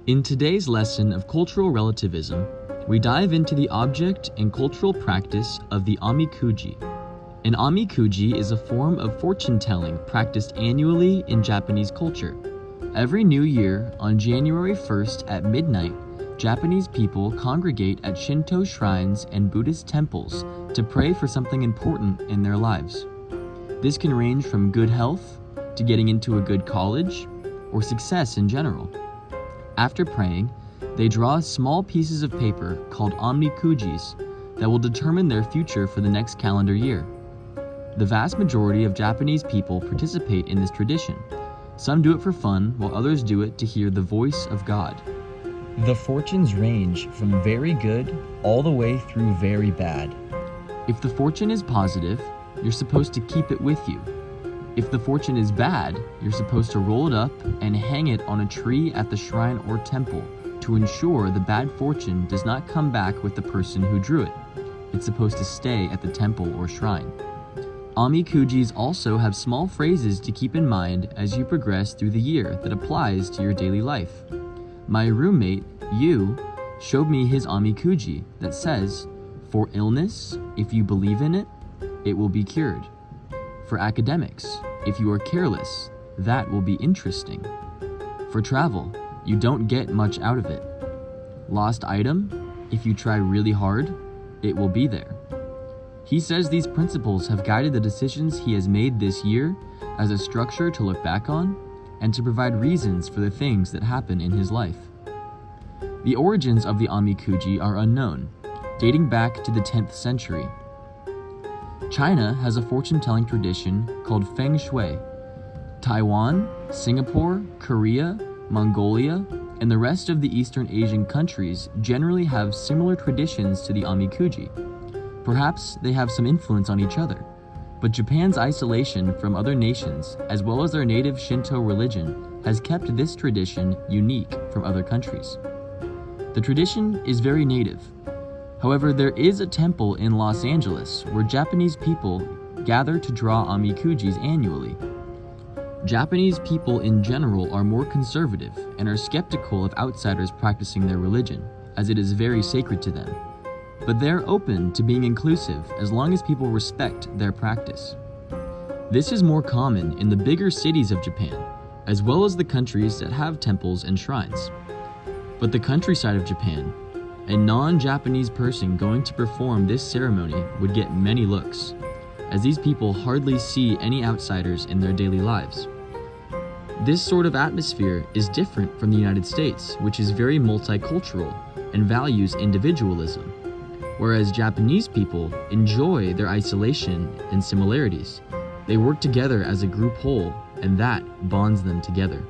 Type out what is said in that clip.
In today's lesson of cultural relativism, we dive into the object and cultural practice of the Omikuji. An Omikuji is a form of fortune-telling practiced annually in Japanese culture. Every new year, on January 1st at midnight, Japanese people congregate at Shinto shrines and Buddhist temples to pray for something important in their lives. This can range from good health to getting into a good college or success in general. After praying, they draw small pieces of paper called omikujis that will determine their future for the next calendar year. The vast majority of Japanese people participate in this tradition. Some do it for fun, while others do it to hear the voice of God. The fortunes range from very good all the way through very bad. If the fortune is positive, you're supposed to keep it with you. If the fortune is bad, you're supposed to roll it up and hang it on a tree at the shrine or temple to ensure the bad fortune does not come back with the person who drew it. It's supposed to stay at the temple or shrine. Omikujis also have small phrases to keep in mind as you progress through the year that applies to your daily life. My roommate, Yu, showed me his Omikuji that says, "For illness, if you believe in it, it will be cured. For academics, if you are careless, that will be interesting. For travel, you don't get much out of it. Lost item, if you try really hard, it will be there." He says these principles have guided the decisions he has made this year as a structure to look back on and to provide reasons for the things that happen in his life. The origins of the Omikuji are unknown, dating back to the 10th century. China has a fortune-telling tradition called Feng Shui. Taiwan, Singapore, Korea, Mongolia, and the rest of the Eastern Asian countries generally have similar traditions to the Omikuji. Perhaps they have some influence on each other, but Japan's isolation from other nations, as well as their native Shinto religion, has kept this tradition unique from other countries. The tradition is very native. However, there is a temple in Los Angeles where Japanese people gather to draw omikujis annually. Japanese people in general are more conservative and are skeptical of outsiders practicing their religion, as it is very sacred to them. But they're open to being inclusive as long as people respect their practice. This is more common in the bigger cities of Japan, as well as the countries that have temples and shrines. But the countryside of Japan, a non-Japanese person going to perform this ceremony would get many looks, as these people hardly see any outsiders in their daily lives. This sort of atmosphere is different from the United States, which is very multicultural and values individualism, whereas Japanese people enjoy their isolation and similarities. They work together as a group whole, and that bonds them together.